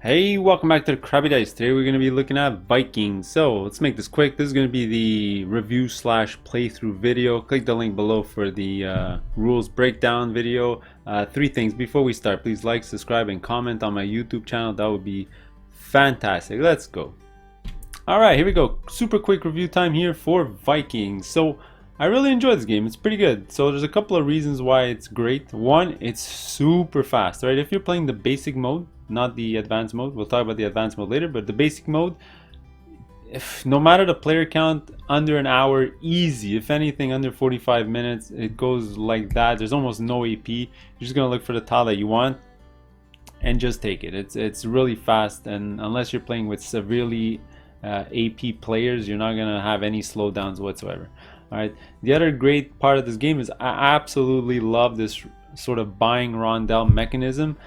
Hey, welcome back to the Crabby Dice. Today we're going to be looking at Vikings. So let's make this quick. This is going to be the review slash playthrough video. Click the link below for the rules breakdown video. Three things before we start. Please like, subscribe, and comment on my YouTube channel. That would be fantastic. Let's go. Alright, here we go. Super quick review time here for Vikings. So I really enjoy this game. It's pretty good. So there's a couple of reasons why it's great. One, it's super fast, right? If you're playing the basic mode, not the advanced mode, we'll talk about the advanced mode later, but the basic mode, no matter the player count, under an hour, easy. If anything, under 45 minutes, it goes like that. There's almost no AP. You're just gonna look for the tile that you want and just take it. It's really fast, and unless you're playing with severely AP players, you're not gonna have any slowdowns whatsoever. All right. The other great part of this game is I absolutely love this sort of buying rondel mechanism.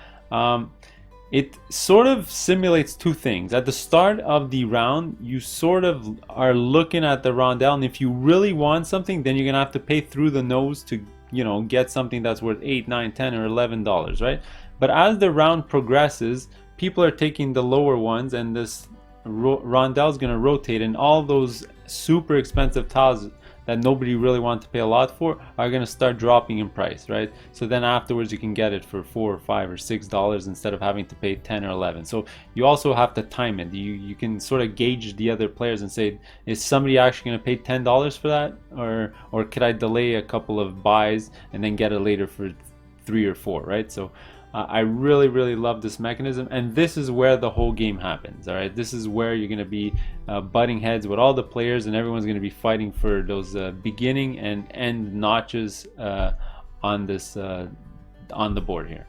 It sort of simulates two things. At the start of the round, you sort of are looking at the rondel, and if you really want something, then you're gonna have to pay through the nose to, you know, get something that's worth $8, $9, $10, or $11, right? But as the round progresses, people are taking the lower ones, and this rondel is gonna rotate, and all those super expensive tiles that nobody really wants to pay a lot for are going to start dropping in price, right? So then afterwards you can get it for $4 or $5 or $6 instead of having to pay 10 or 11. So you also have to time it. You can sort of gauge the other players and say, is somebody actually going to pay $10 for that, or could I delay a couple of buys and then get it later for 3 or 4, right? So I really love this mechanism, and this is where the whole game happens. All right, this is where you're going to be butting heads with all the players, and everyone's going to be fighting for those beginning and end notches on this on the board here.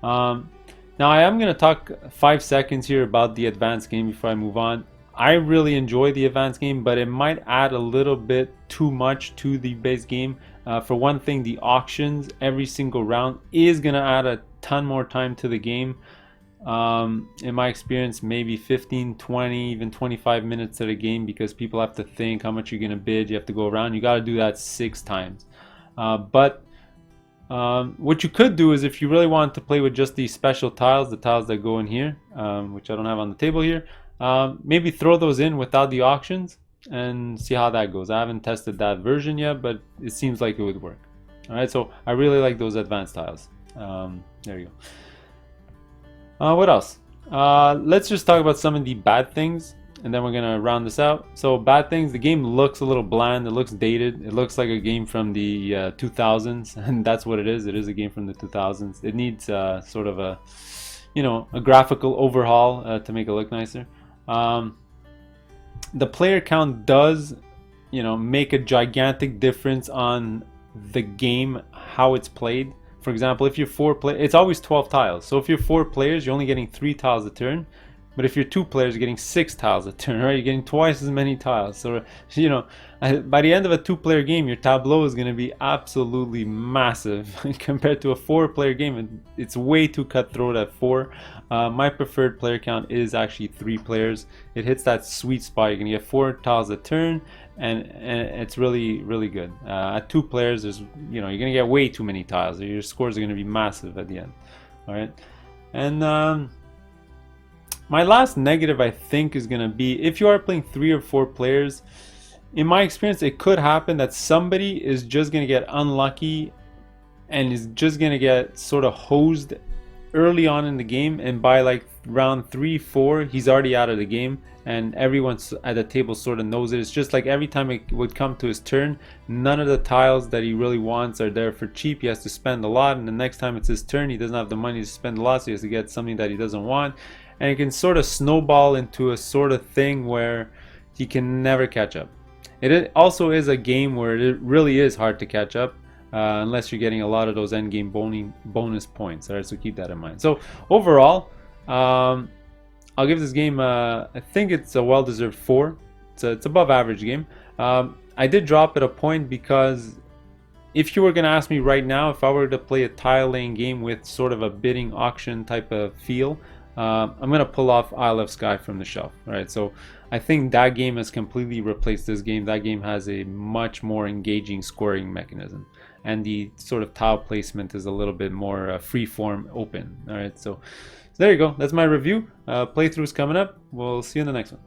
Now I am going to talk 5 seconds here about the advanced game before I move on. I really enjoy the advanced game, but it might add a little bit too much to the base game. For one thing, the auctions every single round is going to add a ton more time to the game. In my experience, maybe 15, 20, even 25 minutes to the game, because people have to think how much you're going to bid. You have to go around. You got to do that 6 times. But what you could do is, if you really want to play with just these special tiles, the tiles that go in here, which I don't have on the table here, maybe throw those in without the auctions and see how that goes. I haven't tested that version yet, but it seems like it would work. All right, so I really like those advanced tiles. There you go. What else? Let's just talk about some of the bad things, and then we're gonna round this out. So bad things: the game looks a little bland. It looks dated. It looks like a game from the 2000s, and that's what it is. It is a game from the 2000s. It needs sort of a, you know, a graphical overhaul to make it look nicer. The player count does, you know, make a gigantic difference on the game, how it's played. For example, if you're 4 players, it's always 12 tiles. So if you're 4 players, you're only getting 3 tiles a turn. But if you're 2 players, you're getting 6 tiles a turn, right? You're getting twice as many tiles. So, you know, by the end of a 2-player game, your tableau is going to be absolutely massive compared to a 4-player game. It's way too cutthroat at 4. My preferred player count is actually 3 players. It hits that sweet spot. You're going to get 4 tiles a turn, and it's really good. At 2 players, there's, you know, you're going to get way too many tiles. Your scores are going to be massive at the end. All right, and my last negative, I think, is going to be if you are playing 3 or 4 players. In my experience, it could happen that somebody is just going to get unlucky and is just going to get sort of hosed early on in the game, and by like round 3, 4, he's already out of the game, and everyone at the table sort of knows it. It's just like every time it would come to his turn, none of the tiles that he really wants are there for cheap. He has to spend a lot, and the next time it's his turn, he doesn't have the money to spend a lot, so he has to get something that he doesn't want. And it can sort of snowball into a sort of thing where he can never catch up. It also is a game where it really is hard to catch up unless you're getting a lot of those endgame bonus points. All right, so keep that in mind. So overall, I'll give this game, I think it's a well-deserved 4. It's above average game. I did drop it a point because if you were going to ask me right now, if I were to play a tile laying game with sort of a bidding auction type of feel, I'm going to pull off Isle of Skye from the shelf. All right, so I think that game has completely replaced this game. That game has a much more engaging scoring mechanism, and the sort of tile placement is a little bit more free form, open. All right, so So there you go. That's my review. Playthrough's coming up. We'll see you in the next one.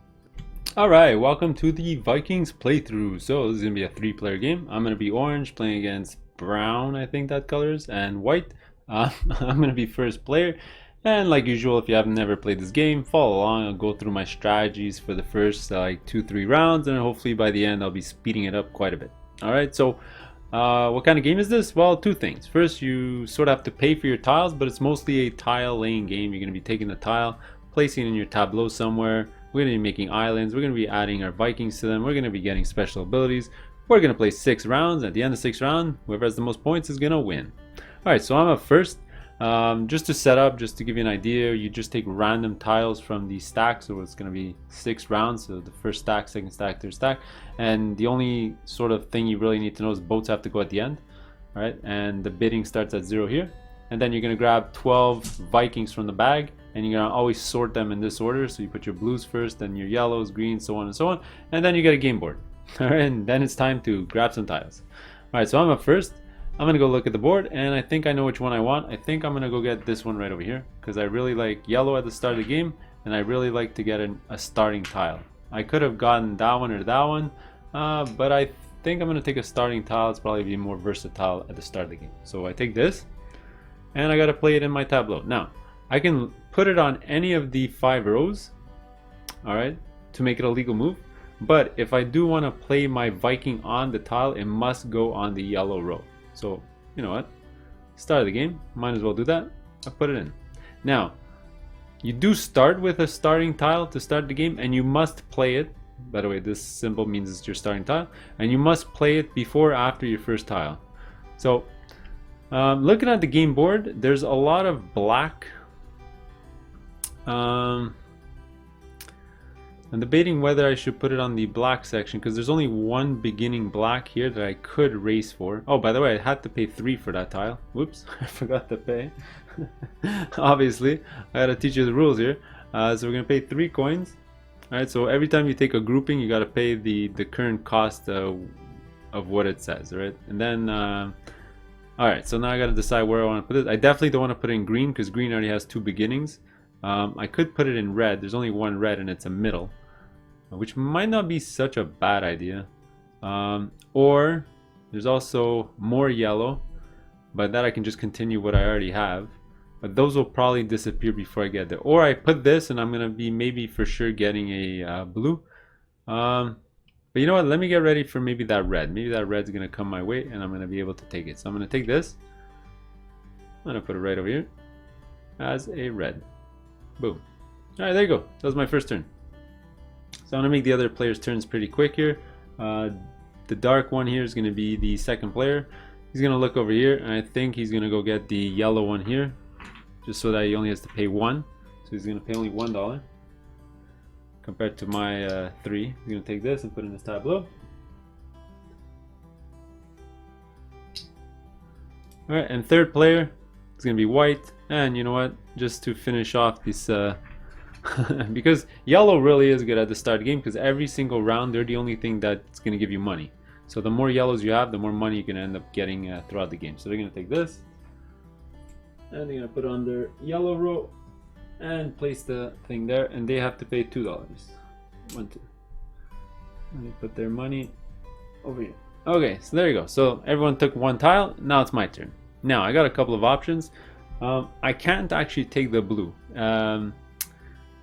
Alright, welcome to the Vikings playthrough. So this is going to be a 3-player game. I'm going to be orange playing against brown, I think that color is, and white. I'm going to be first player. And like usual, if you have never played this game, follow along. I'll go through my strategies for the first like 2-3 rounds, and hopefully by the end I'll be speeding it up quite a bit. Alright, so what kind of game is this? Well, two things. First, you sort of have to pay for your tiles, but it's mostly a tile laying game. You're going to be taking the tile, placing it in your tableau somewhere. We're going to be making islands. We're going to be adding our Vikings to them. We're going to be getting special abilities. We're going to play 6 rounds. At the end of 6 rounds, whoever has the most points is going to win. Alright, so I'm up first. Just to set up, just to give you an idea, you just take random tiles from the stack. So it's going to be 6 rounds. So the first stack, second stack, third stack. And the only sort of thing you really need to know is boats have to go at the end. Alright, and the bidding starts at 0 here. And then you're going to grab 12 Vikings from the bag. And you're going to always sort them in this order. So you put your blues first, then your yellows, greens, so on and so on. And then you get a game board. Alright, and then it's time to grab some tiles. Alright, so I'm up first. I'm going to go look at the board, and I think I know which one I want. I think I'm going to go get this one right over here. Because I really like yellow at the start of the game. And I really like to get a starting tile. I could have gotten that one or that one. But I think I'm going to take a starting tile. It's probably be more versatile at the start of the game. So I take this. And I got to play it in my tableau. Now, I can put it on any of the 5 rows, alright, to make it a legal move. But if I do want to play my Viking on the tile, it must go on the yellow row. So, you know what? Start of the game, might as well do that. I put it in. Now, you do start with a starting tile to start the game, and you must play it. By the way, this symbol means it's your starting tile. And you must play it before or after your first tile. So, looking at the game board, there's a lot of black. I'm debating whether I should put it on the black section because there's only one beginning black here that I could race for. Oh, by the way, I had to pay 3 for that tile. Whoops, I forgot to pay. Obviously, I gotta teach you the rules here. So we're gonna pay 3 coins. Alright, so every time you take a grouping, you gotta pay the current cost of what it says, right? And then, alright, so now I gotta decide where I want to put it. I definitely don't want to put it in green because green already has 2 beginnings. I could put it in red. There's only one red and it's a middle, which might not be such a bad idea. Or there's also more yellow, but that I can just continue what I already have. But those will probably disappear before I get there. Or I put this and I'm going to be maybe for sure getting a blue. But you know what? Let me get ready for maybe that red. Maybe that red's going to come my way and I'm going to be able to take it. So I'm going to take this. I'm going to put it right over here as a red. Boom. Alright, there you go. That was my first turn. So I'm going to make the other players' turns pretty quick here. The dark one here is going to be the second player. He's going to look over here, and I think he's going to go get the yellow one here. Just so that he only has to pay 1. So he's going to pay only $1. Compared to my 3. He's going to take this and put it in his tableau. Alright, and third player is going to be white. And you know what? Just to finish off this, because yellow really is good at the start of the game because every single round they're the only thing that's going to give you money. So the more yellows you have, the more money you can end up getting throughout the game. So they're going to take this and they're going to put on their yellow row and place the thing there, and they have to pay $2. 1, 2. And they put their money over here. Okay, so there you go. So everyone took 1 tile. Now it's my turn. Now I got a couple of options. I can't actually take the blue.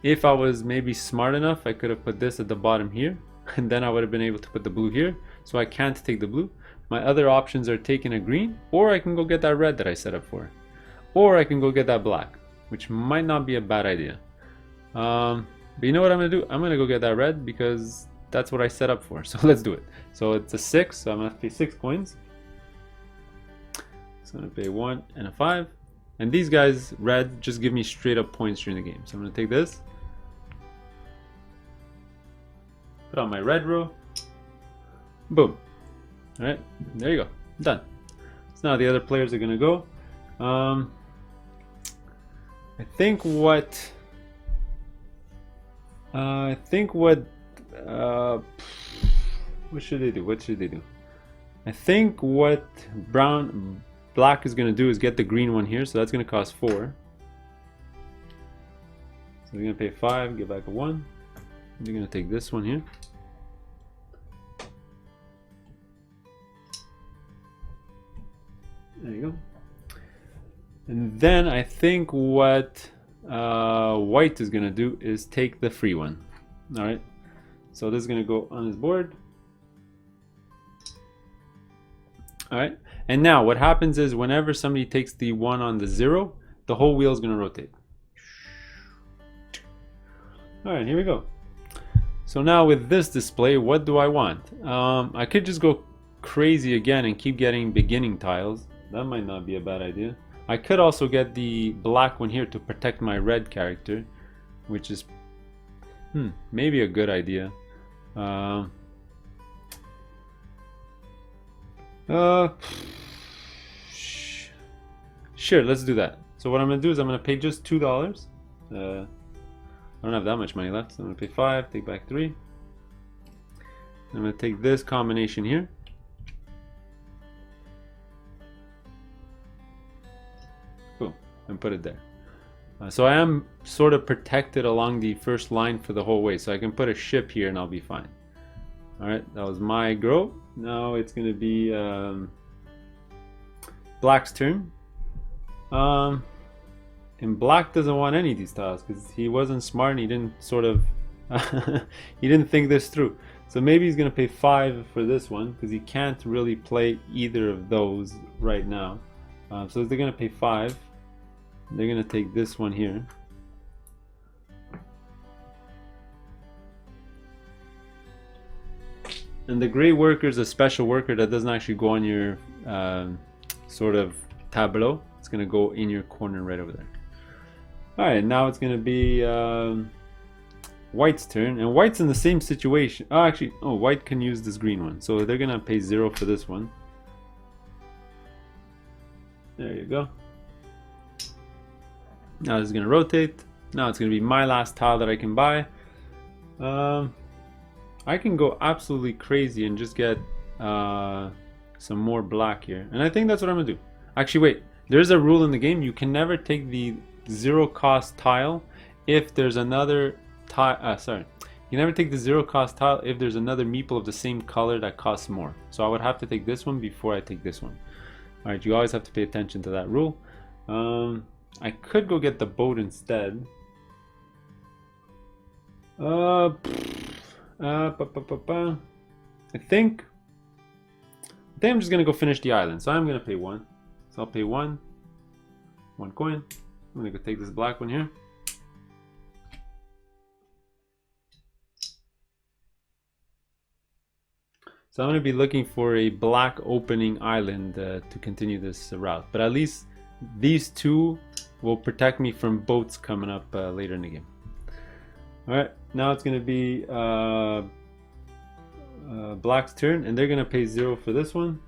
If I was maybe smart enough, I could have put this at the bottom here, and then I would have been able to put the blue here. So I can't take the blue. My other options are taking a green, or I can go get that red that I set up for, or I can go get that black, which might not be a bad idea. But you know what I'm gonna do? I'm gonna go get that red because that's what I set up for. So let's do it. So it's a 6, so I'm gonna have to pay 6 coins. So I'm gonna pay 1 and a 5. And these guys, red, just give me straight up points during the game. So I'm going to take this. Put on my red row. Boom. Alright, there you go. Done. So now the other players are going to go. I think what should they do? What should they do? I think what black is going to do is get the green one here, so that's going to cost 4. So you're gonna pay 5, get back a 1. You're gonna take this one here. There you go. And then I think what white is gonna do is take the free one. All right. So this is gonna go on his board. All right. And now what happens is whenever somebody takes the 1 on the 0, the whole wheel is gonna rotate. All right, here we go. So now with this display, what do I want? I could just go crazy again and keep getting beginning tiles. That might not be a bad idea. I could also get the black one here to protect my red character, which is maybe a good idea. Sure, let's do that. So what I'm gonna do is I'm gonna pay just $2. I don't have that much money left, so I'm gonna pay 5, take back 3. I'm gonna take this combination here. Boom, and put it there. So I am sort of protected along the first line for the whole way, so I can put a ship here and I'll be fine. Alright, that was my grow. Now it's gonna be black's turn. And black doesn't want any of these tiles because he wasn't smart and he didn't sort of he didn't think this through. So maybe he's gonna pay 5 for this one because he can't really play either of those right now. So they're gonna pay 5. They're gonna take this one here. And the gray worker is a special worker that doesn't actually go on your sort of tableau. It's gonna go in your corner right over there. Alright, now it's gonna be white's turn, and white's in the same situation. Oh, actually, white can use this green one, so they're gonna pay 0 for this one. There you go. Now it's gonna rotate. Now it's gonna be my last tile that I can buy. I can go absolutely crazy and just get some more black here, and I think that's what I'm gonna do. Actually, wait. There's a rule in the game: you can never take the 0 cost tile if there's another tile. Sorry, you can never take the 0 cost tile if there's another meeple of the same color that costs more. So I would have to take this one before I take this one. All right, you always have to pay attention to that rule. I could go get the boat instead. I think I'm just gonna go finish the island. So I'm gonna pay 1. So I'll pay 1 coin. I'm gonna go take this black one here. So I'm gonna be looking for a black opening island to continue this route. But at least these two will protect me from boats coming up later in the game. All right, now it's gonna be black's turn, and they're gonna pay 0 for this one.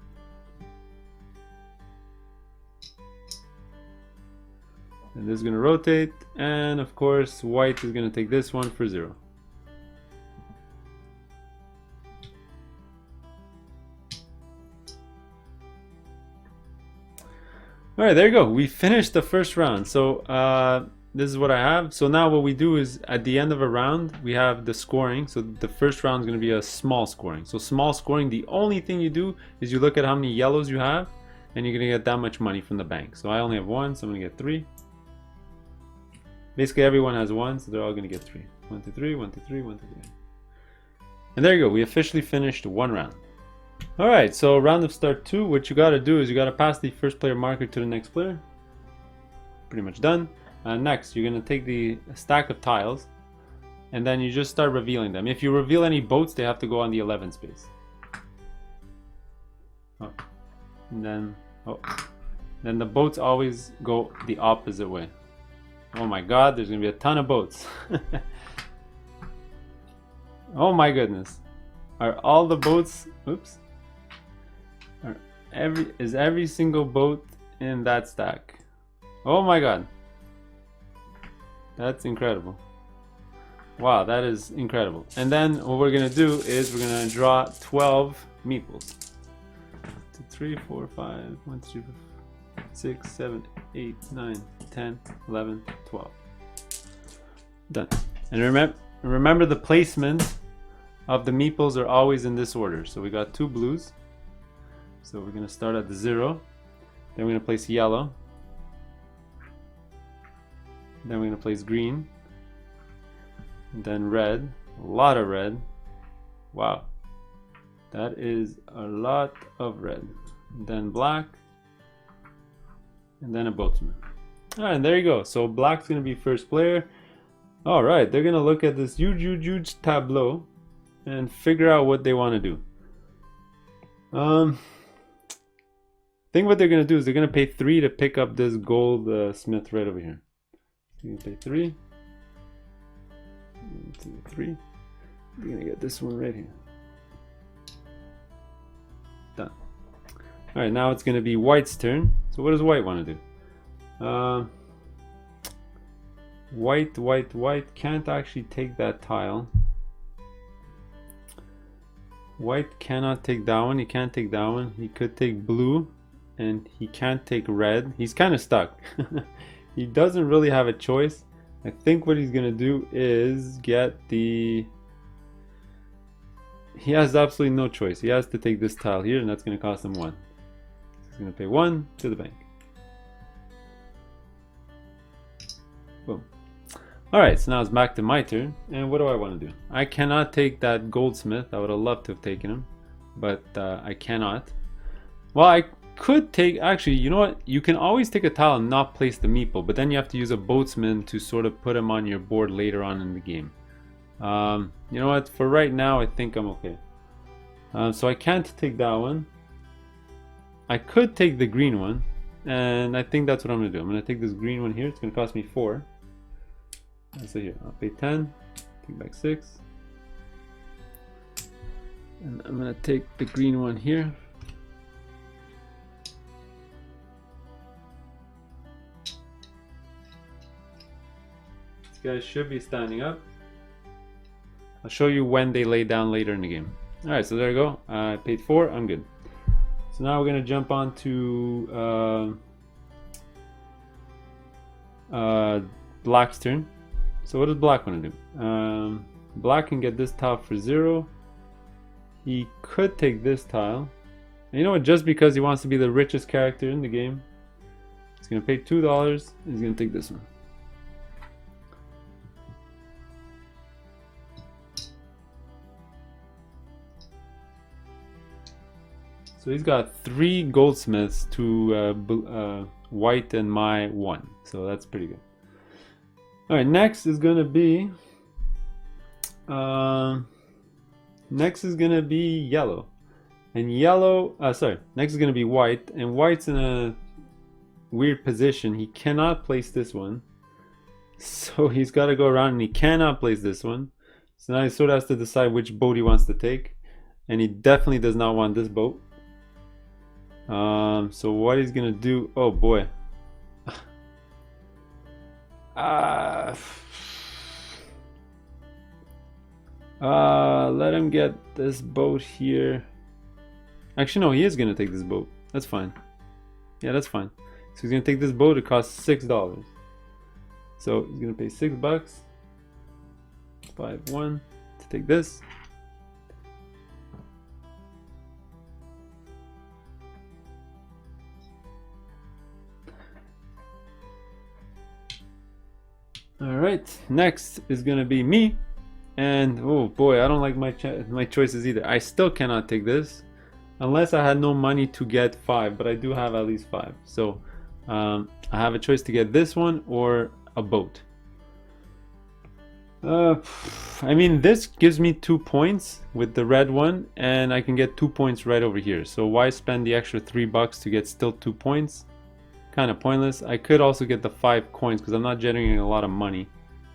And this is going to rotate, and of course white is going to take this one for 0. Alright, there you go. We finished the first round. So this is what I have. So now what we do is at the end of a round, we have the scoring. So the first round is going to be a small scoring. So small scoring, the only thing you do is you look at how many yellows you have, and you're going to get that much money from the bank. So I only have 1, so I'm going to get 3. Basically everyone has 1, so they're all going to get 3. 1, 2, 3, 1, 2, 3, 1, 2, 3. And there you go. We officially finished 1 round. Alright, so round of start 2, what you got to do is you got to pass the first player marker to the next player. Pretty much done. Next, you're going to take the stack of tiles, and then you just start revealing them. If you reveal any boats, they have to go on the 11 space. And then the boats always go the opposite way. Oh my god, there's gonna be a ton of boats. Oh my goodness. Are all the boats, oops. Is every single boat in that stack? Oh my god. That's incredible. Wow, that is incredible. And then what we're gonna do is we're gonna draw 12 meeples. 2, 3, 4, 5, 1, 2, 6, 7, 8, 9, 10, 11, 12. Done. And remember the placement of the meeples are always in this order. So we got 2 blues. So we're going to start at the 0. Then we're going to place yellow. Then we're going to place green. And then red. A lot of red. Wow. That is a lot of red. And then black. And then a boatsman. Alright, and there you go. So black's going to be first player. Alright, they're going to look at this huge tableau and figure out what they want to do. I think what they're going to do is they're going to pay 3 to pick up this gold smith right over here. So you're going to pay 3. 1, 2, 3. You're going to get this one right here. Done. Alright, now it's going to be white's turn. So what does white want to do? White can't actually take that tile. White cannot take that one. He can't take that one. He could take blue, and he can't take red. He's kind of stuck. He doesn't really have a choice. I think what he's gonna do is get the... He has absolutely no choice. He has to take this tile here, and that's gonna cost him 1. He's gonna pay 1 to the bank. Boom. Alright, so now it's back to my turn, and what do I want to do? I cannot take that goldsmith. I would have loved to have taken him, but I cannot. Well, I could take, actually, you know what? You can always take a tile and not place the meeple, but then you have to use a boatsman to sort of put him on your board later on in the game. You know what? For right now, I think I'm okay. So I can't take that one. I could take the green one, and I think that's what I'm going to do. I'm going to take this green one here. It's going to cost me 4. So here, I'll pay 10, take back 6, and I'm gonna take the green one here. These guys should be standing up. I'll show you when they lay down later in the game. Alright, so there you go. I paid 4, I'm good. So now we're gonna jump on to black's turn. So what does black want to do? Black can get this tile for 0. He could take this tile. And you know what? Just because he wants to be the richest character in the game, he's going to pay $2 and he's going to take this one. So he's got 3 goldsmiths to white and my 1. So that's pretty good. Alright, next is gonna be yellow. And yellow, next is gonna be white, and white's in a weird position. He cannot place this one. So he's gotta go around and he cannot place this one. So now he sort of has to decide which boat he wants to take. And he definitely does not want this boat. So what he's gonna do, oh boy. Let him get this boat here. Actually, no, he is gonna take this boat. That's fine. Yeah, that's fine. So he's gonna take this boat. It costs $6. So he's gonna pay $6. 5, 1 to take this. Alright, next is gonna be me, and oh boy, I don't like my choices either. I still cannot take this unless I had no money to get 5, but I do have at least 5. So I have a choice to get this one or a boat. I mean, this gives me 2 points with the red one, and I can get 2 points right over here. So why spend the extra $3 to get still 2 points? Kind of pointless. I could also get the 5 coins because I'm not generating a lot of money,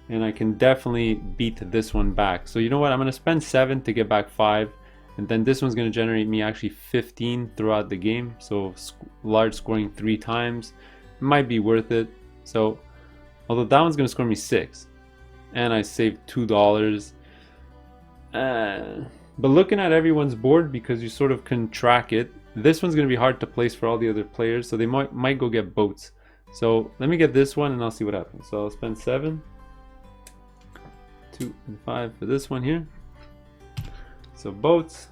and I can definitely beat this one back. So you know what, I'm going to spend 7 to get back 5, and then this one's going to generate me actually 15 throughout the game. So large scoring 3 times might be worth it. So although that one's going to score me 6 and I saved $2, but looking at everyone's board, because you sort of can track it, this one's going to be hard to place for all the other players, so they might go get boats. So let me get this one and I'll see what happens. So I'll spend 7. 2, and 5 for this one here. So boats.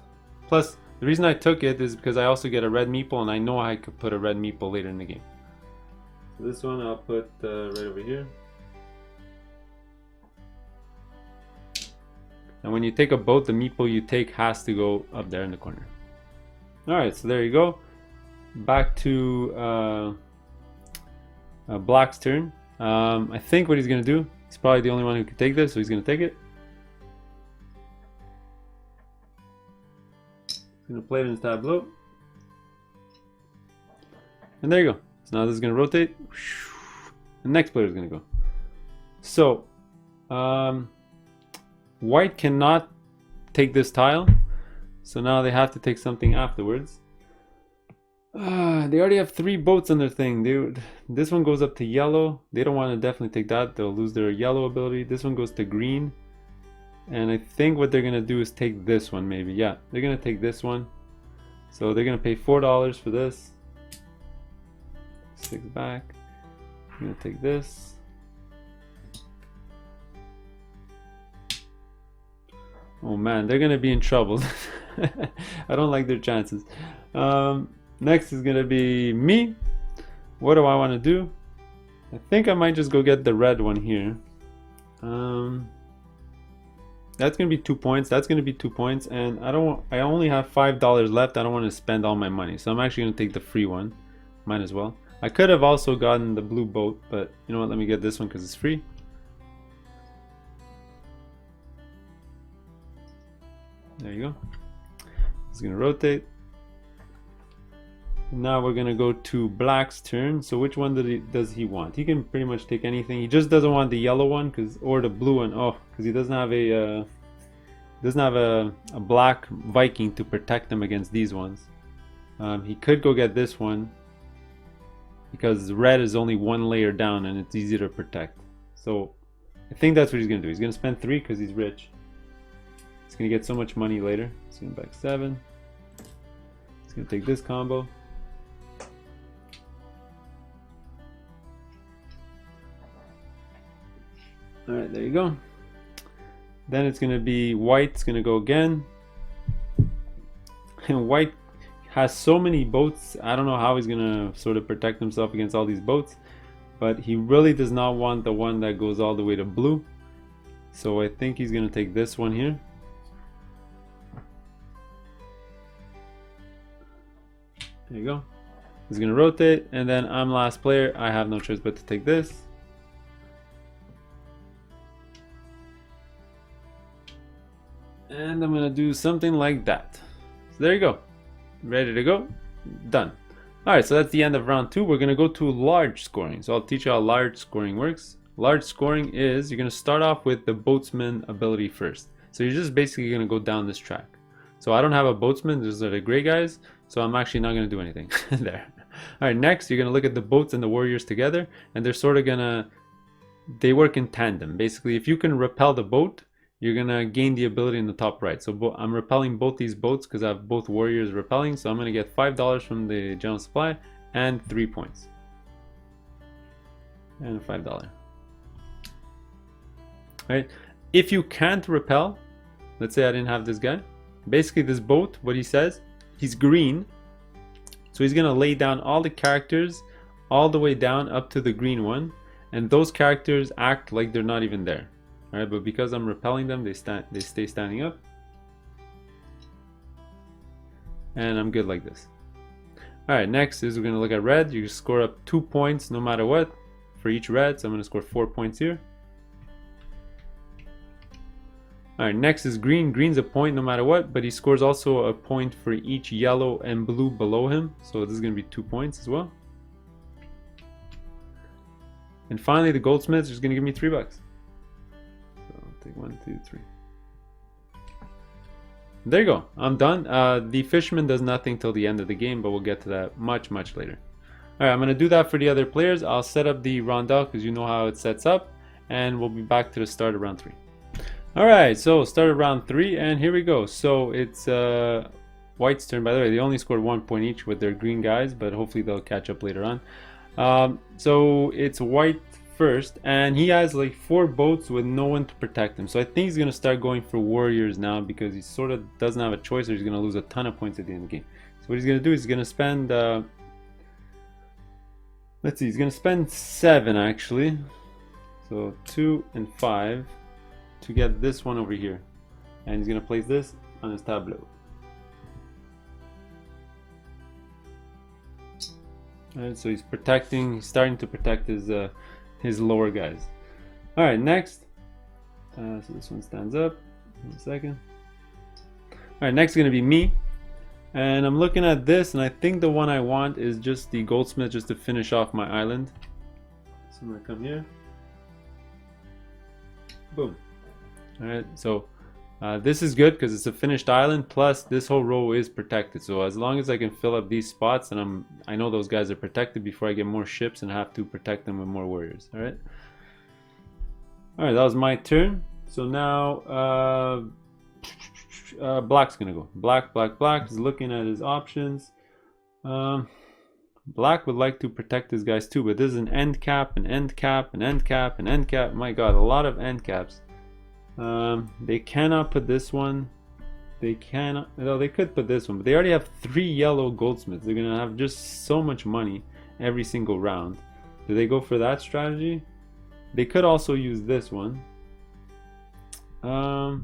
Plus, the reason I took it is because I also get a red meeple, and I know I could put a red meeple later in the game. So this one I'll put right over here. And when you take a boat, the meeple you take has to go up there in the corner. Alright, so there you go. Back to Black's turn. I think what he's going to do, he's probably the only one who can take this, so he's going to take it. He's going to play it in his tableau. And there you go. So now this is going to rotate. The next player is going to go. So, white cannot take this tile, so now they have to take something afterwards. They already have 3 boats on their thing, dude. This one goes up to yellow. They don't want to definitely take that. They'll lose their yellow ability. This one goes to green. And I think what they're going to do is take this one, maybe. Yeah, they're going to take this one. So they're going to pay $4 for this. 6 back. I'm going to take this. Oh man, they're gonna be in trouble. I don't like their chances. Next is gonna be me. What do I want to do? I think I might just go get the red one here. That's gonna be 2 points. That's gonna be 2 points, and I only have $5 left. I don't want to spend all my money, so I'm actually gonna take the free one. Might as well. I could have also gotten the blue boat, but you know what? Let me get this one because it's free. There you go. It's gonna rotate. Now we're gonna go to Black's turn. So which one does he want? He can pretty much take anything. He just doesn't want the yellow one, or the blue one. Oh, because he doesn't have a black Viking to protect him against these ones. He could go get this one because red is only 1 layer down and it's easy to protect. So I think that's what he's gonna do. He's gonna spend 3 because he's rich. He's gonna get so much money later. He's gonna back 7. He's gonna take this combo. Alright, there you go. Then it's gonna be white's gonna go again. And white has so many boats. I don't know how he's gonna sort of protect himself against all these boats. But he really does not want the one that goes all the way to blue. So I think he's gonna take this one here. There you go. He's gonna rotate, and then I'm last player. I have no choice but to take this. And I'm gonna do something like that. So there you go. Ready to go. Done. Alright, so that's the end of round 2. We're gonna go to large scoring. So I'll teach you how large scoring works. Large scoring is you're gonna start off with the boatsman ability first. So you're just basically gonna go down this track. So I don't have a boatsman, those are the gray guys, so I'm actually not going to do anything there. Alright, next you're going to look at the boats and the warriors together, and they're sort of they work in tandem. Basically, if you can repel the boat, you're going to gain the ability in the top right. So I'm repelling both these boats because I have both warriors repelling, so I'm going to get $5 from the general supply and 3 points. And $5. Alright, if you can't repel, let's say I didn't have this guy. Basically this boat, what he says, he's green, so he's gonna lay down all the characters all the way down up to the green one, and those characters act like they're not even there. Alright, but because I'm repelling them, they stay standing up, and I'm good like this. Alright, next is we're gonna look at red. You score up 2 points no matter what for each red, so I'm gonna score 4 points here. Alright, next is green. Green's a point no matter what, but he scores also a point for each yellow and blue below him. So this is going to be 2 points as well. And finally, the goldsmith is just going to give me $3. So I'll take 1, 2, 3. There you go. I'm done. The fisherman does nothing till the end of the game, but we'll get to that much later. Alright, I'm going to do that for the other players. I'll set up the rondel because you know how it sets up, and we'll be back to the start of round 3. Alright, so started round 3, and here we go. So it's white's turn. By the way, they only scored 1 point each with their green guys, but hopefully they'll catch up later on. So it's white first, and he has like 4 boats with no one to protect him. So I think he's gonna start going for warriors now because he sort of doesn't have a choice, or he's gonna lose a ton of points at the end of the game. So what he's gonna do is he's gonna spend let's see, he's gonna spend 7 actually, so 2 and 5 to get this one over here, and he's gonna place this on his tableau. Alright, so he's starting to protect his lower guys. Alright, next. So this one stands up. In a second. Alright, next is going to be me. And I'm looking at this, and I think the one I want is just the goldsmith, just to finish off my island. So I'm going to come here. Boom. Alright, so this is good because it's a finished island, plus this whole row is protected. So as long as I can fill up these spots, and I know those guys are protected before I get more ships and have to protect them with more warriors. All right, that was my turn. So now black's gonna go. Black is looking at his options. Black would like to protect his guys too, but this is an end cap, an end cap, an end cap, an end cap. My god, a lot of end caps. They cannot put this one. They cannot. No, they could put this one, but they already have 3 yellow goldsmiths. They're gonna have just so much money every single round. Do they go for that strategy? They could also use this one. I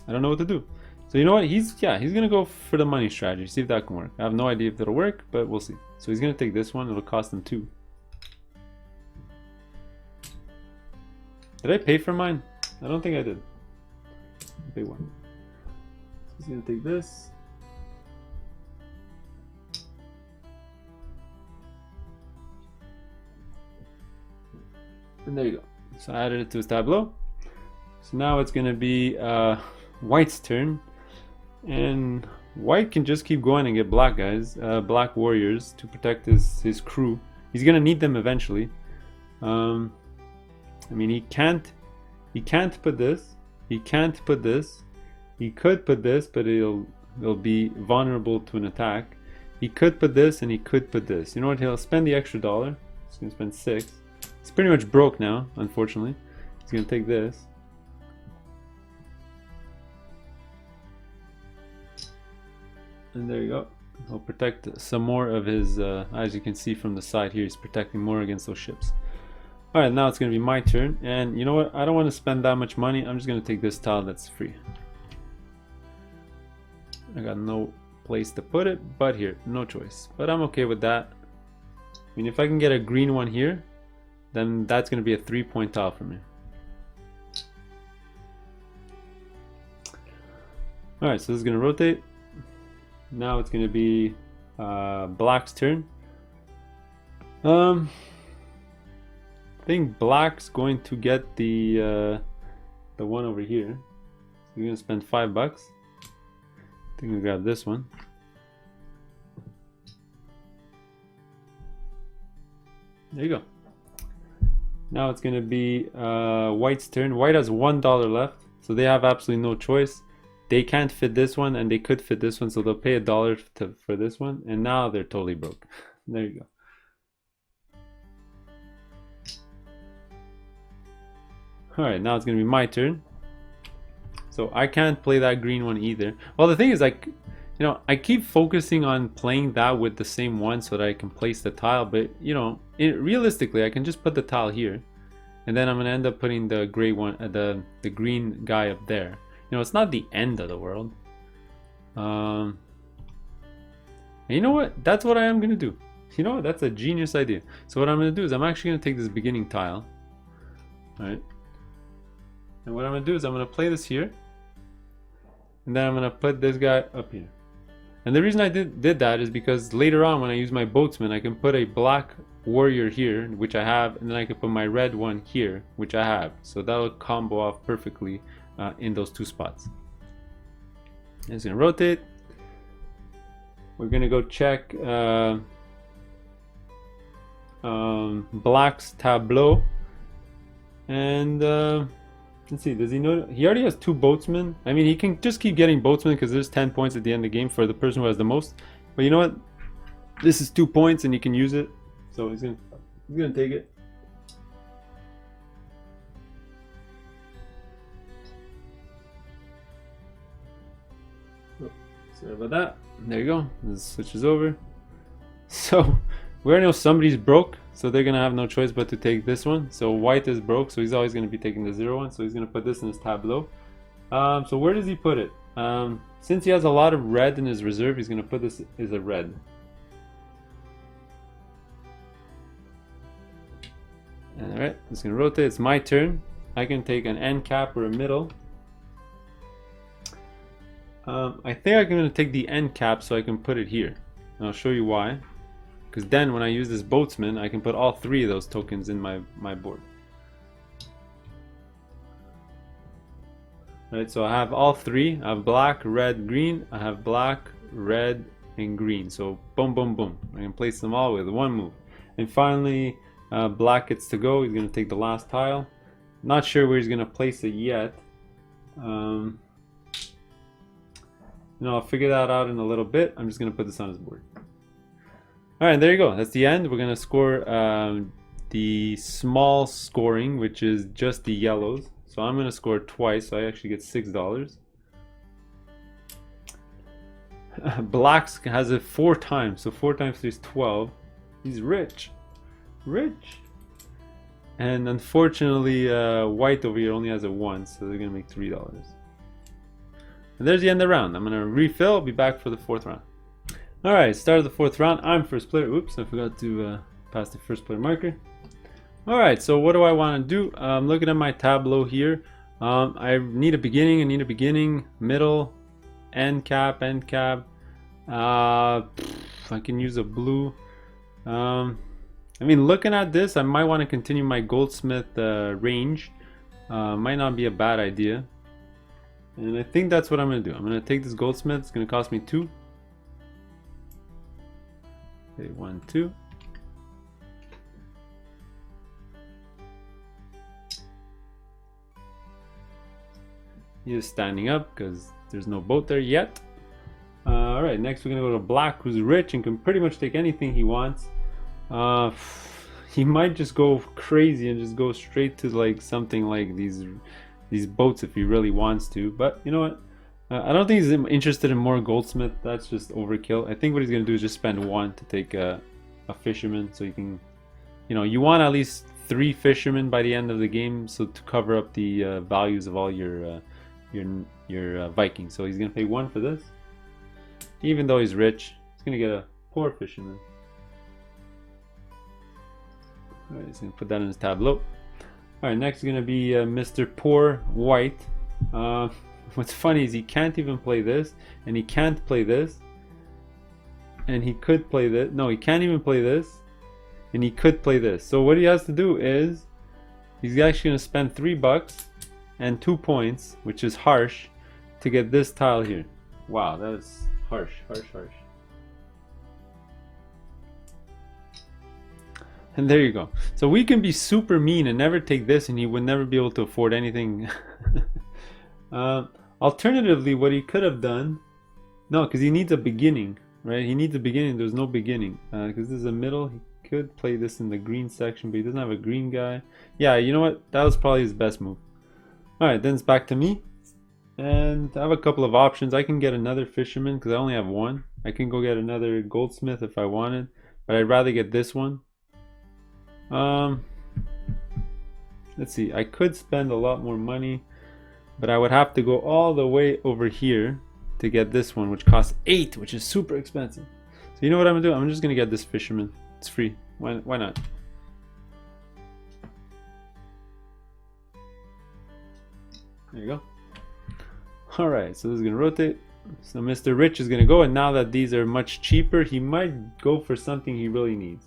don't know what to do. So you know what? He's gonna go for the money strategy. See if that can work. I have no idea if it'll work, but we'll see. So he's gonna take this one. It'll cost him 2. Did I pay for mine? I don't think I did. Big one. So he's gonna take this. And there you go. So I added it to his tableau. So now it's gonna be White's turn. And White can just keep going and get black guys, black warriors to protect his crew. He's gonna need them eventually. I mean, he can't put this. He can't put this. He could put this, but it'll be vulnerable to an attack. He could put this, and he could put this. You know what? He'll spend the extra $1. He's gonna spend 6. He's pretty much broke now, unfortunately. He's gonna take this. And there you go. He'll protect some more of his, as you can see from the side here, he's protecting more against those ships. Alright, now it's going to be my turn. And you know what? I don't want to spend that much money. I'm just going to take this tile that's free. I got no place to put it, but here, no choice. But I'm okay with that. I mean, if I can get a green one here, then that's going to be a 3-point tile for me. Alright, so this is going to rotate. Now it's going to be black's turn. I think black's going to get the one over here. So we're going to spend $5. I think we'll grab this one. There you go. Now it's going to be White's turn. White has $1 left, so they have absolutely no choice. They can't fit this one, and they could fit this one, so they'll pay $1 for this one, and now they're totally broke. There you go. Alright, now it's going to be my turn. So I can't play that green one either. Well, the thing is, like, you know, I keep focusing on playing that with the same one so that I can place the tile, but, you know, realistically, I can just put the tile here, and then I'm going to end up putting the gray one, the green guy up there. You know, it's not the end of the world. And you know what? That's what I am going to do. You know what? That's a genius idea. So what I'm going to do is I'm actually going to take this beginning tile. Alright. And what I'm going to do is I'm going to play this here. And then I'm going to put this guy up here. And the reason I did that is because later on when I use my boatsman, I can put a black warrior here, which I have, and then I can put my red one here, which I have. So that'll combo off perfectly in those 2 spots. And it's going to rotate. We're going to go check black's tableau. And Let's see, does he know? He already has 2 boatsmen. I mean, he can just keep getting boatsmen because there's 10 points at the end of the game for the person who has the most. But you know what? This is 2 points and he can use it. So he's gonna take it. Oh, sorry about that. There you go. This switches over. So we already know somebody's broke, so they're gonna have no choice but to take this one. So white is broke, so he's always gonna be taking the 0 one. So he's gonna put this in his tableau. So where does he put it? Since he has a lot of red in his reserve, he's gonna put this as a red. Alright, just gonna rotate. It's my turn. I can take an end cap or a middle. I think I'm gonna take the end cap so I can put it here. And I'll show you why. Because then when I use this boatsman, I can put all 3 of those tokens in my board. Alright, so I have all 3. I have black, red, green. I have black, red, and green. So boom, boom, boom. I can place them all with 1 move. And finally, black gets to go. He's going to take the last tile. Not sure where he's going to place it yet. I'll figure that out in a little bit. I'm just going to put this on his board. Alright, there you go. That's the end. We're going to score the small scoring, which is just the yellows. So I'm going to score twice, so I actually get $6. Blacks has it 4 times, so 4 times 3 is 12. He's rich. Rich. And unfortunately, white over here only has it once, so they're going to make $3. And there's the end of the round. I'm going to refill, be back for the 4th round. Alright, start of the 4th round. I'm first player. Oops, I forgot to pass the first player marker. Alright, so what do I want to do? I'm looking at my tableau here. I need a beginning, middle, end cap. I can use a blue. I mean, looking at this, I might want to continue my goldsmith range. Might not be a bad idea. And I think that's what I'm going to do. I'm going to take this goldsmith. It's going to cost me 2. Okay, 1, 2. He is standing up because there's no boat there yet. Alright, next we're going to go to black, who's rich and can pretty much take anything he wants. He might just go crazy and just go straight to like something like these boats if he really wants to. But you know what? I don't think he's interested in more goldsmith. That's just overkill. I think what he's going to do is just spend 1 to take a fisherman, so you can, you want at least 3 fishermen by the end of the game, so to cover up the values of all your Vikings. So he's going to pay 1 for this. Even though he's rich, he's going to get a poor fisherman. Alright, he's going to put that in his tableau. Alright, next is going to be Mr. Poor White. What's funny is he can't even play this, and he can't play this, and he could play this. No, he can't even play this, and he could play this. So what he has to do is, he's actually going to spend $3 and 2 points, which is harsh, to get this tile here. Wow, that is harsh. And there you go. So we can be super mean and never take this, and he would never be able to afford anything. Alternatively, what he could have done, no, because he needs a beginning, right? He needs a beginning. There's no beginning because this is a middle. He could play this in the green section, but he doesn't have a green guy. Yeah, you know what? That was probably his best move. All right, then it's back to me, and I have a couple of options. I can get another fisherman because I only have 1. I can go get another goldsmith if I wanted, but I'd rather get this one. Let's see. I could spend a lot more money, but I would have to go all the way over here to get this one, which costs 8, which is super expensive. So you know what I'm gonna do? I'm just gonna get this fisherman. It's free. Why not? There you go. Alright, so this is gonna rotate. So Mr. Rich is gonna go, and now that these are much cheaper, he might go for something he really needs.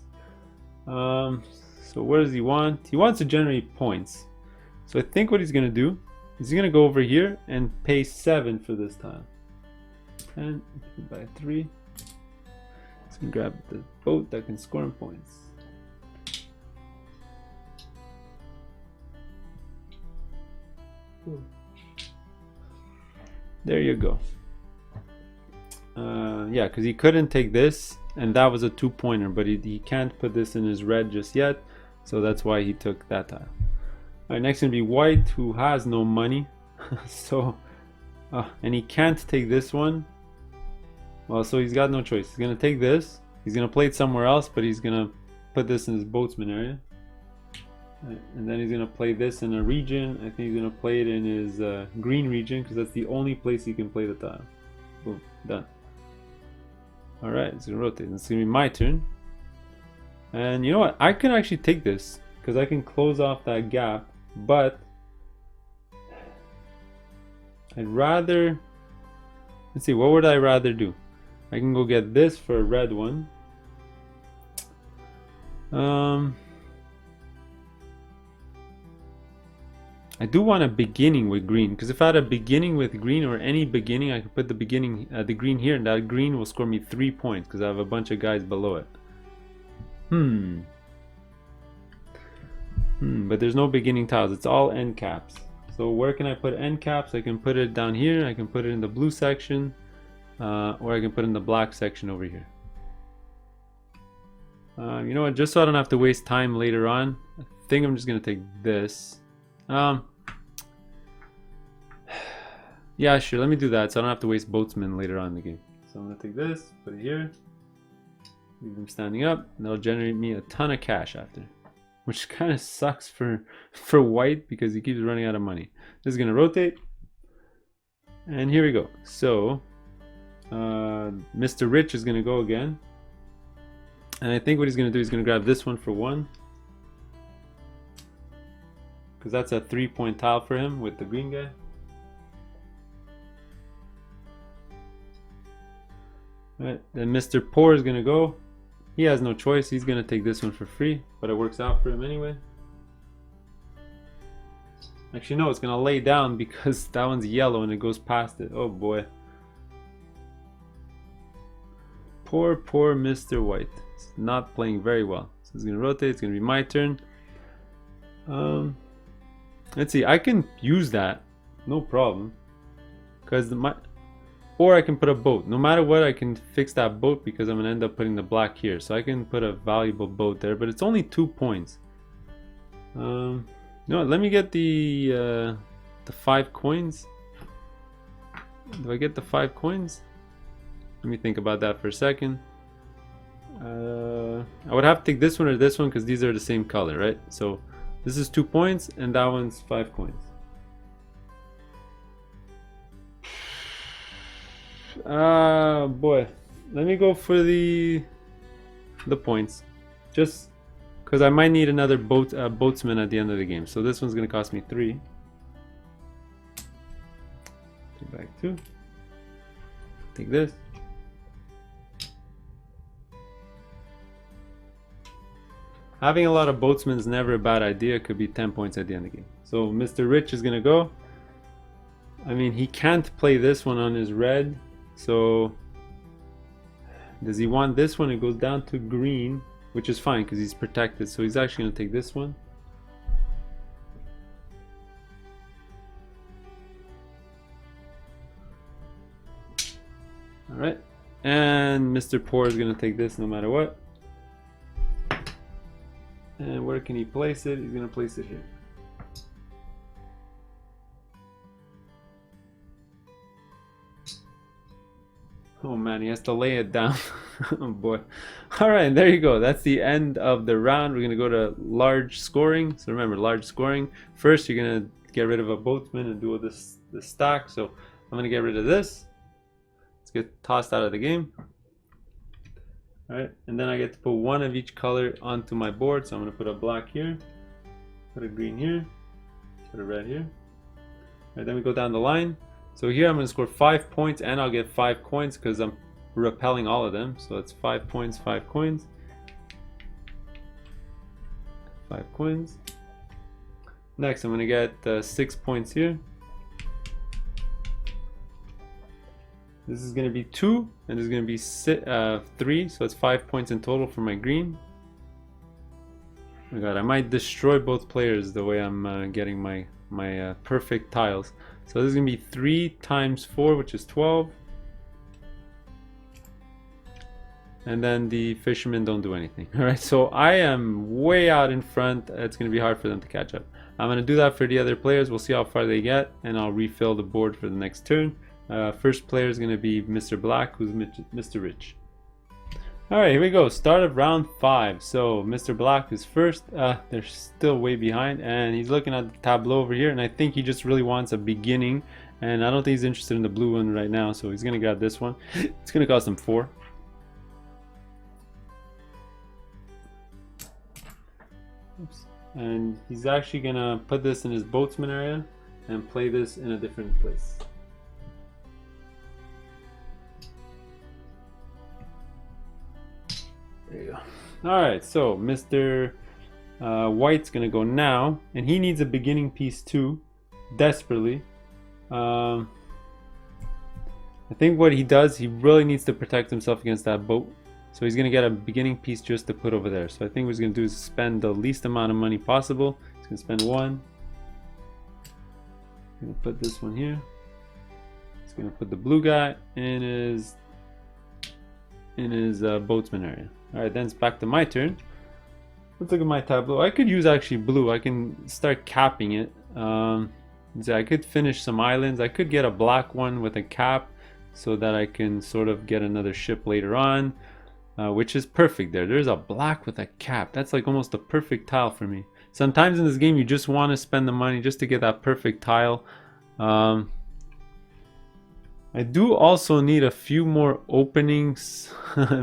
So what does he want? He wants to generate points. So I think what he's gonna do, he's gonna go over here and pay 7 for this tile. And buy 3. He's gonna grab the boat that can score him points. There you go. Yeah, because he couldn't take this, and that was a 2-pointer, but he can't put this in his red just yet, so that's why he took that tile. Alright, next gonna be white, who has no money. So, and he can't take this one. Well, so he's got no choice. He's gonna take this. He's gonna play it somewhere else, but he's gonna put this in his boatsman area. And then he's gonna play this in a region. I think he's gonna play it in his green region because that's the only place he can play the tile. Boom, done. Alright, it's gonna rotate. It's gonna be my turn. And you know what? I can actually take this because I can close off that gap, but I'd rather, let's see, what would I rather do? I can go get this for a red one. I do want a beginning with green, because if I had a beginning with green or any beginning, I could put the beginning, the green here, and that green will score me 3 points because I have a bunch of guys below it. But there's no beginning tiles, it's all end caps. So where can I put end caps? I can put it down here, I can put it in the blue section, or I can put it in the black section over here. You know what, just so I don't have to waste time later on, I think I'm just gonna take this. Yeah, sure, let me do that so I don't have to waste boatsmen later on in the game. So I'm gonna take this, put it here, leave them standing up, and that'll generate me a ton of cash after. Which kind of sucks for white because he keeps running out of money. This is gonna rotate, and here we go. So Mr. Rich is gonna go again, and I think what he's gonna do is gonna grab this one for 1, because that's a 3-point tile for him with the green guy. Alright, then Mr. Poor is gonna go. He has no choice, he's gonna take this one for free, but it works out for him anyway. Actually no, it's gonna lay down because that one's yellow and it goes past it. Oh boy. Poor Mr. White. It's not playing very well. So it's gonna rotate, it's gonna be my turn. Let's see, I can use that, no problem. Because or I can put a boat. No matter what, I can fix that boat because I'm gonna end up putting the black here. So I can put a valuable boat there, but it's only 2 points. No, let me get the 5 coins. Do I get the 5 coins? Let me think about that for a second. I would have to take this one or this one because these are the same color, right? So this is 2 points and that one's 5 coins. Boy, let me go for the points, just because I might need another boatsman at the end of the game. So this one's gonna cost me 3. Take back 2. Take this. Having a lot of boatsmen is never a bad idea. It could be 10 points at the end of the game. So Mr. Rich is gonna go. I mean, he can't play this one on his red. So does he want this one? It goes down to green, which is fine because he's protected. So he's actually going to take this one. All right, and Mr. Poor is going to take this no matter what. And where can he place it? He's going to place it here. Oh man, he has to lay it down. Oh boy. Alright, there you go. That's the end of the round. We're going to go to large scoring. So remember, large scoring. First, you're going to get rid of a boatsman and do all this stack. So I'm going to get rid of this. Let's get tossed out of the game. Alright, and then I get to put 1 of each color onto my board. So I'm going to put a black here, put a green here, put a red here. Alright, then we go down the line. So here I'm going to score 5 points and I'll get 5 coins because I'm repelling all of them. So it's 5 points, 5 coins. 5 coins. Next I'm going to get 6 points here. This is going to be 2 and this is going to be 3. So it's 5 points in total for my green. Oh my god, I might destroy both players the way I'm getting my my perfect tiles. So this is gonna be 3 times 4, which is 12. And then the fishermen don't do anything. All right, so I am way out in front. It's gonna be hard for them to catch up. I'm gonna do that for the other players. We'll see how far they get, and I'll refill the board for the next turn. First player is gonna be Mr. Black, who's Mr. Rich. All right, here we go. Start of round 5. So Mr. Black is first. They're still way behind, and he's looking at the tableau over here, and I think he just really wants a beginning, and I don't think he's interested in the blue one right now, so he's gonna grab this one. It's gonna cost him 4. Oops. And he's actually gonna put this in his boatsman area and play this in a different place. There you go. Alright, so Mr. White's gonna go now, and he needs a beginning piece too, desperately. I think what he does, he really needs to protect himself against that boat. So he's gonna get a beginning piece just to put over there. So I think what he's gonna do is spend the least amount of money possible. He's gonna spend 1. He's gonna put this one here. He's gonna put the blue guy in his boatsman area. All right, then it's back to my turn. Let's look at my tableau. I could use actually blue. I can start capping it. So I could finish some islands. I could get a black one with a cap so that I can sort of get another ship later on. Which is perfect there. There's a black with a cap. That's like almost a perfect tile for me. Sometimes in this game you just want to spend the money just to get that perfect tile. I do also need a few more openings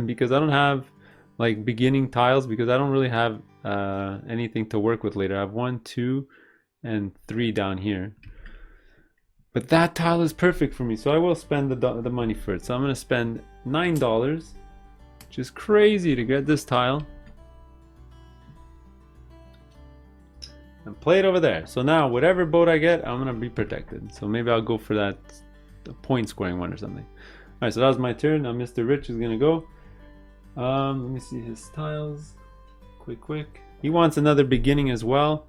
because I don't have like beginning tiles, because I don't really have anything to work with later. I have 1, 2, and 3 down here. But that tile is perfect for me, so I will spend the money for it. So I'm going to spend $9. Which is crazy to get this tile. And play it over there. So now whatever boat I get, I'm gonna be protected. So maybe I'll go for that point scoring one or something. Alright, so that was my turn. Now Mr. Rich is gonna go. Let me see his tiles. Quick. He wants another beginning as well.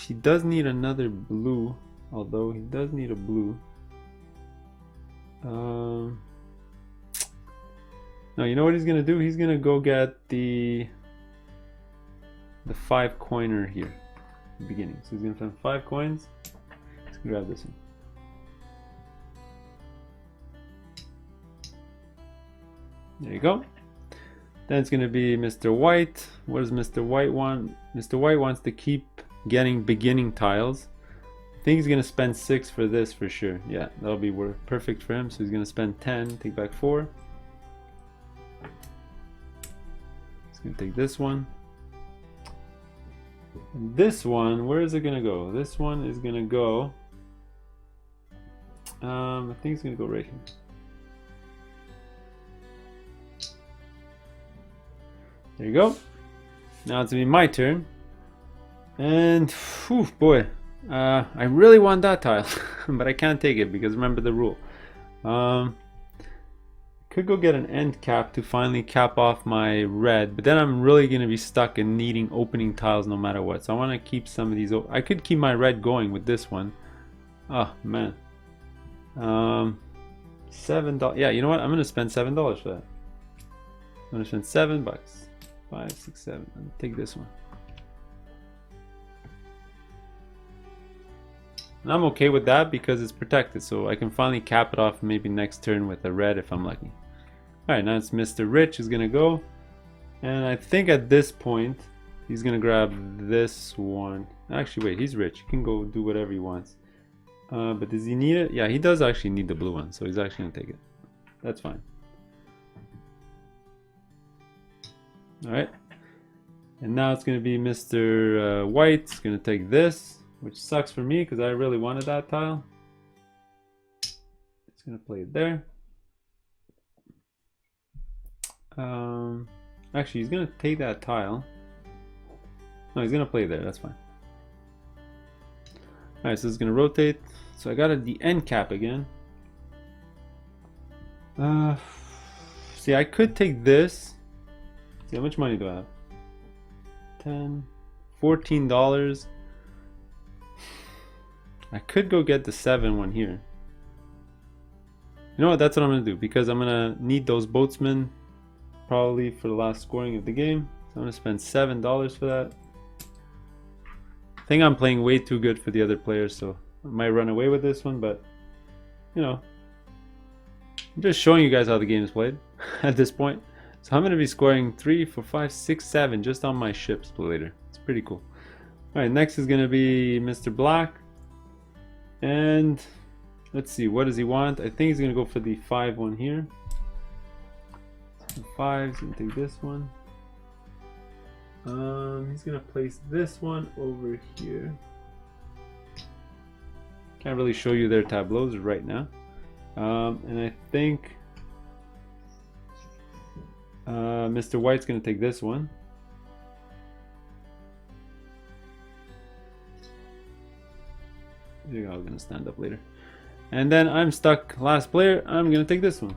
He does need another blue. Although he does need a blue. No, you know what he's gonna do? He's gonna go get the 5 coiner here, the beginning. So he's gonna spend 5 coins. Let's grab this one. There you go. Then it's gonna be Mr. White. What does Mr. White want? Mr. White wants to keep getting beginning tiles. I think he's gonna spend 6 for this for sure. Yeah, that'll be perfect for him. So he's gonna spend 10, take back 4. Gonna take this one. And this one, where is it gonna go? This one is gonna go. I think it's gonna go right here. There you go. Now it's gonna be my turn. And whew, boy, I really want that tile, but I can't take it because remember the rule. Could go get an end cap to finally cap off my red, but then I'm really going to be stuck in needing opening tiles no matter what. So I want to keep some of these. I could keep my red going with this one. Oh man. $7. Yeah, you know what? I'm going to spend $7 for that. I'm going to spend $7. 5, 6, 7. I'll take this one. And I'm okay with that because it's protected, so I can finally cap it off maybe next turn with a red if I'm lucky. Alright, now it's Mr. Rich is gonna go. And I think at this point he's gonna grab this one. Actually wait, he's rich. He can go do whatever he wants. But does he need it? Yeah, he does actually need the blue one, so he's actually gonna take it. That's fine. Alright. And now it's gonna be Mr. White's gonna take this, which sucks for me because I really wanted that tile. It's gonna play it there. Actually, he's gonna take that tile. No, he's gonna play there. That's fine. All right, so it's gonna rotate. So I got the end cap again. See, I could take this. See, how much money do I have? $14. I could go get the 7 one here. You know what? That's what I'm going to do, because I'm going to need those boatsmen probably for the last scoring of the game. So I'm going to spend $7 for that. I think I'm playing way too good for the other players, so I might run away with this one, but you know, I'm just showing you guys how the game is played at this point. So I'm going to be scoring 3, 4, 5, 6, 7 just on my ships later. It's pretty cool. Alright, next is going to be Mr. Black. And let's see, what does he want? I think he's going to go for the 5 one here. 5, he's going to take this one. He's going to place this one over here. Can't really show you their tableaus right now. And I think Mr. White's going to take this one. There you go, I'm going to stand up later. And then I'm stuck last player. I'm going to take this one.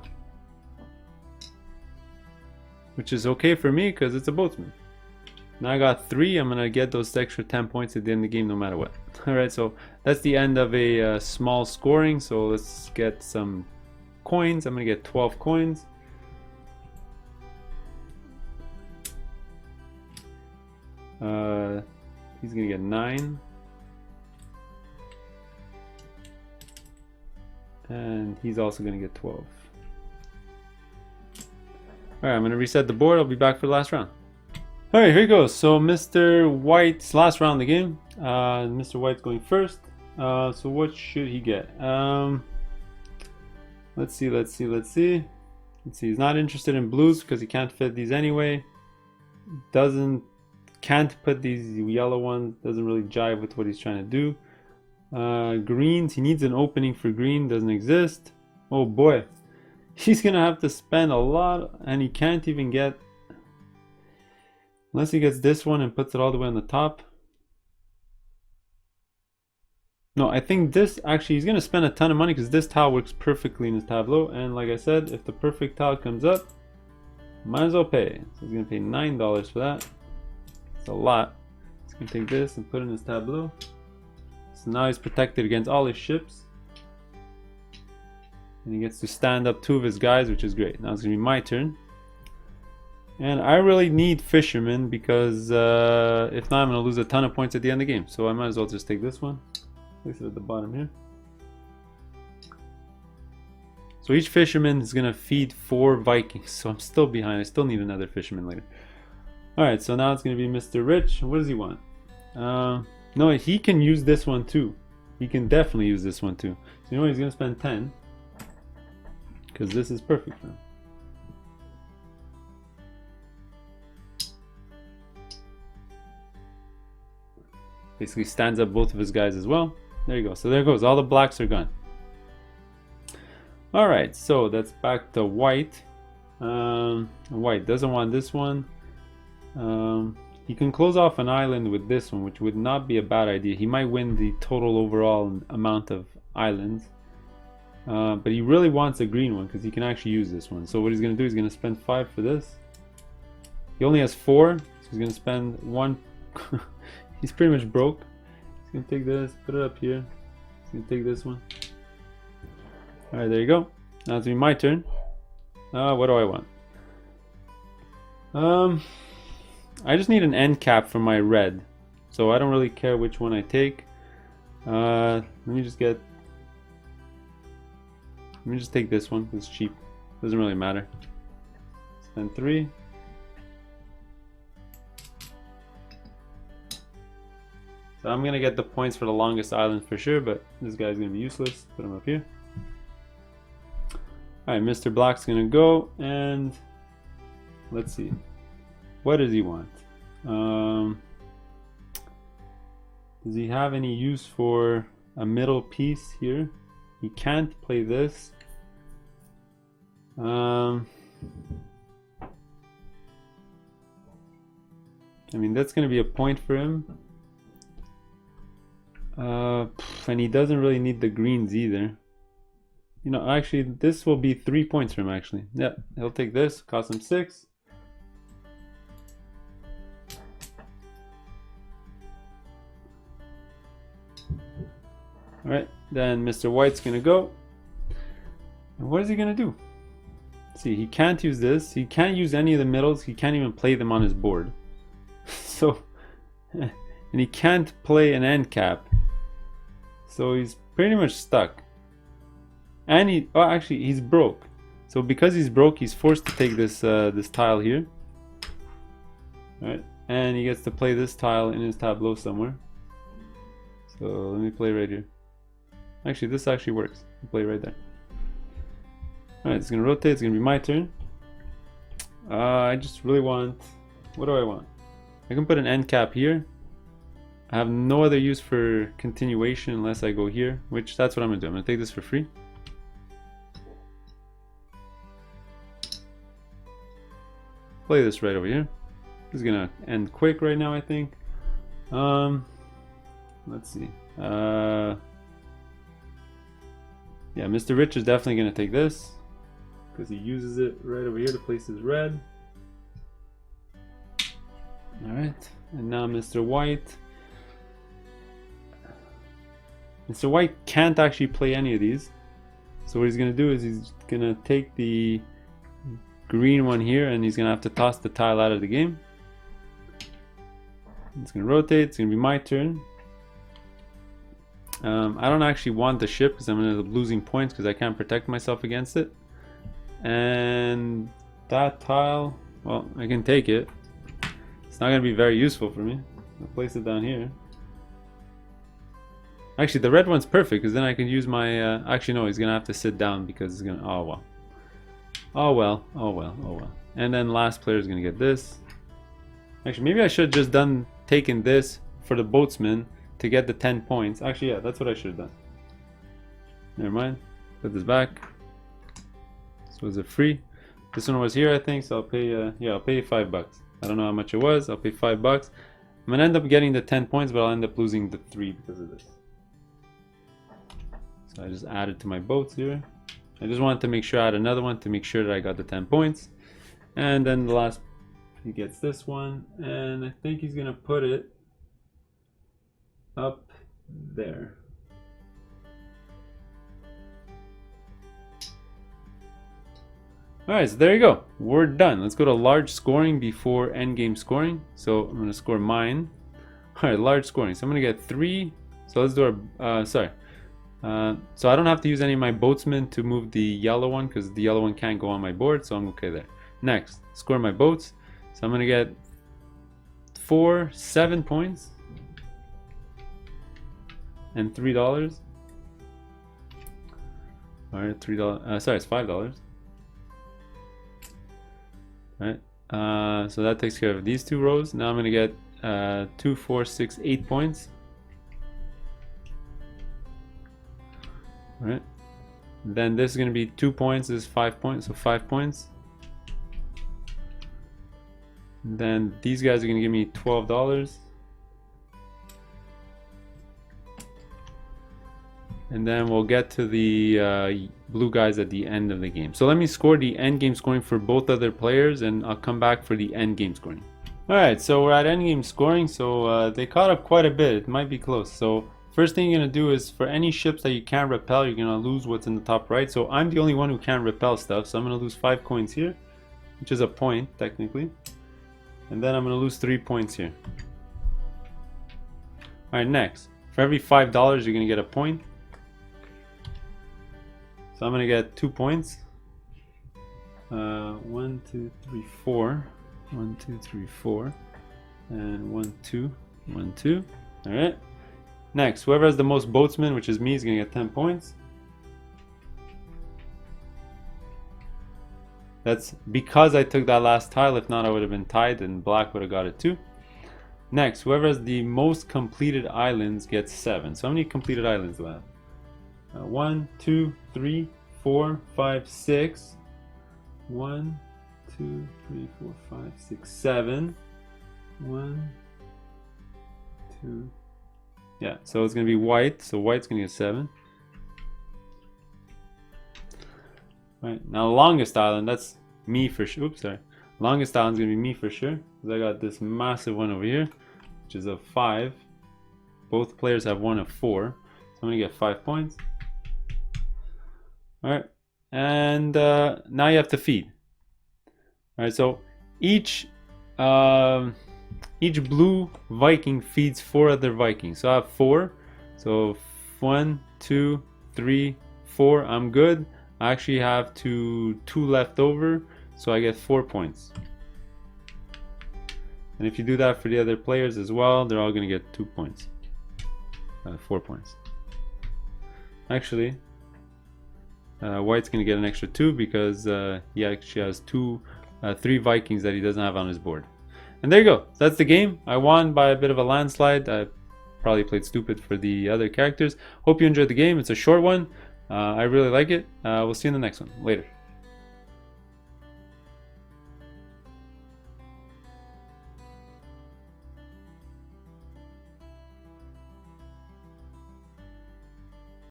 Which is okay for me because it's a boatsman. Now I got 3. I'm going to get those extra 10 points at the end of the game no matter what. Alright, so that's the end of a small scoring. So let's get some coins. I'm going to get 12 coins. He's going to get 9. And he's also going to get 12. Alright, I'm going to reset the board. I'll be back for the last round. Alright, here he goes. So Mr. White's last round of the game. Mr. White's going first. So what should he get? Let's see. He's not interested in blues because he can't fit these anyway. Can't put these yellow ones. Doesn't really jive with what he's trying to do. Greens, he needs an opening for green. Doesn't exist. Oh boy. He's gonna have to spend a lot, and he can't even get, unless he gets this one and puts it all the way on the top. No, I think this, actually, he's going to spend a ton of money because this tile works perfectly in his tableau. And like I said, if the perfect tile comes up, might as well pay. So he's going to pay $9 for that. It's a lot. He's going to take this and put it in his tableau. So now he's protected against all his ships. And he gets to stand up 2 of his guys, which is great. Now it's going to be my turn. And I really need fishermen because if not, I'm going to lose a ton of points at the end of the game. So I might as well just take this one. Place it at the bottom here. So each fisherman is going to feed 4 Vikings. So I'm still behind. I still need another fisherman later. Alright, so now it's going to be Mr. Rich. What does he want? No, he can use this one too. He can definitely use this one too. So you know what? He's going to spend 10. Because this is perfect for him. Basically stands up both of his guys as well. There you go. So there goes. All the blacks are gone. Alright, so that's back to white. White doesn't want this one. He can close off an island with this one, which would not be a bad idea. He might win the total overall amount of islands. But he really wants a green one because he can actually use this one. So what he's going to do is he's going to spend 5 for this. He only has 4, so he's going to spend 1. He's pretty much broke. He's going to take this, put it up here. He's going to take this one. Alright, there you go. Now it's going to be my turn. What do I want? I just need an end cap for my red. So I don't really care which one I take. Let me just take this one. It's cheap. Doesn't really matter. Spend 3. So I'm gonna get the points for the longest island for sure, but this guy's gonna be useless. Put him up here. Alright, Mr. Black's gonna go, and let's see. What does he want? Does he have any use for a middle piece here? He can't play this. I mean, that's gonna be a point for him. And he doesn't really need the greens either. You know, actually, this will be 3 points for him, actually. Yeah, he'll take this, cost him 6. Alright, then Mr. White's gonna go. And what is he gonna do? See, he can't use this. He can't use any of the middles. He can't even play them on his board. So, and he can't play an end cap. So he's pretty much stuck. And actually, he's broke. So because he's broke, he's forced to take this this tile here. Alright, and he gets to play this tile in his tableau somewhere. So let me play right here. Actually, this actually works. I'll play right there. Alright, it's gonna rotate. It's gonna be my turn. I just really want. What do I want? I can put an end cap here. I have no other use for continuation unless I go here, which that's what I'm gonna do. I'm gonna take this for free. Play this right over here. This is gonna end quick right now, I think. Let's see. Yeah, Mr. Rich is definitely gonna take this because he uses it right over here to place his red. Alright, and now Mr. White. Mr. White can't actually play any of these. So what he's gonna do is he's gonna take the green one here and he's gonna have to toss the tile out of the game. It's gonna rotate, it's gonna be my turn. I don't actually want the ship because I'm gonna end up losing points because I can't protect myself against it. And that tile, well, I can take it. It's not gonna be very useful for me. I'll place it down here. Actually, the red one's perfect because then I can use my. Actually, no, he's gonna have to sit down because he's gonna. Oh well. Oh well. Oh well. Oh well. And then last player is gonna get this. Actually, maybe I should have just taken this for the boatsman to get the 10 points. Actually, yeah, that's what I should have done. Never mind. Put this back. This was a free. This one was here, I think. So I'll pay. Yeah, I'll pay $5. I don't know how much it was. I'll pay $5. I'm gonna end up getting the 10 points, but I'll end up losing the 3 because of this. So I just added to my boats here. I just wanted to make sure I had another one to make sure that I got the 10 points. And then the last, he gets this one, and I think he's gonna put it up there. Alright, so there you go. We're done. Let's go to large scoring before endgame scoring. So I'm gonna score mine. Alright, large scoring. So I'm gonna get 3. So let's do our sorry. So I don't have to use any of my boatsmen to move the yellow one because the yellow one can't go on my board, so I'm okay there. Next, score my boats. So I'm gonna get 7 points and $3. Alright, $3. Sorry, it's $5. Alright, so that takes care of these 2 rows. Now I'm gonna get 2, 4, 6, 8 points. Alright, then this is going to be 2 points, this is 5 points, so 5 points. And then these guys are going to give me $12. And then we'll get to the blue guys at the end of the game. So let me score the end game scoring for both other players and I'll come back for the end game scoring. Alright, so we're at end game scoring, so they caught up quite a bit, it might be close. So first thing you're going to do is for any ships that you can't repel, you're going to lose what's in the top right. So I'm the only one who can't repel stuff. So I'm going to lose 5 coins here, which is a point technically. And then I'm going to lose 3 points here. Alright, next. For every $5, you're going to get a point. So I'm going to get 2 points. 1, 2, 3, 4. 1, 2, 3, 4. And 1, 2. 1, 2. Alright. Next, whoever has the most boatsmen, which is me, is going to get 10 points. That's because I took that last tile. If not, I would have been tied and black would have got it too. Next, whoever has the most completed islands gets 7. So how many completed islands do I have? 1, 2, 3, 4, 5, 6. 1, 2, 3, 4, 5, 6, 7. 1, 2. Yeah, so it's going to be white. So white's going to get 7. Right, now longest island, that's me for sure. Oops, sorry. Longest island's going to be me for sure. Because I got this massive one over here, which is a 5. Both players have one of 4. I'm gonna get 5 points. All right, and now you have to feed. All right, so each blue Viking feeds 4 other Vikings. So I have 4. So 1, 2, 3, 4. I'm good. I actually have two left over, so I get 4 points. And if you do that for the other players as well, they're all going to get 2 points. 4 points. Actually, White's going to get an extra 2 because he actually has 3 Vikings that he doesn't have on his board. And there you go. That's the game. I won by a bit of a landslide. I probably played stupid for the other characters. Hope you enjoyed the game. It's a short one. I really like it. We'll see you in the next one. Later.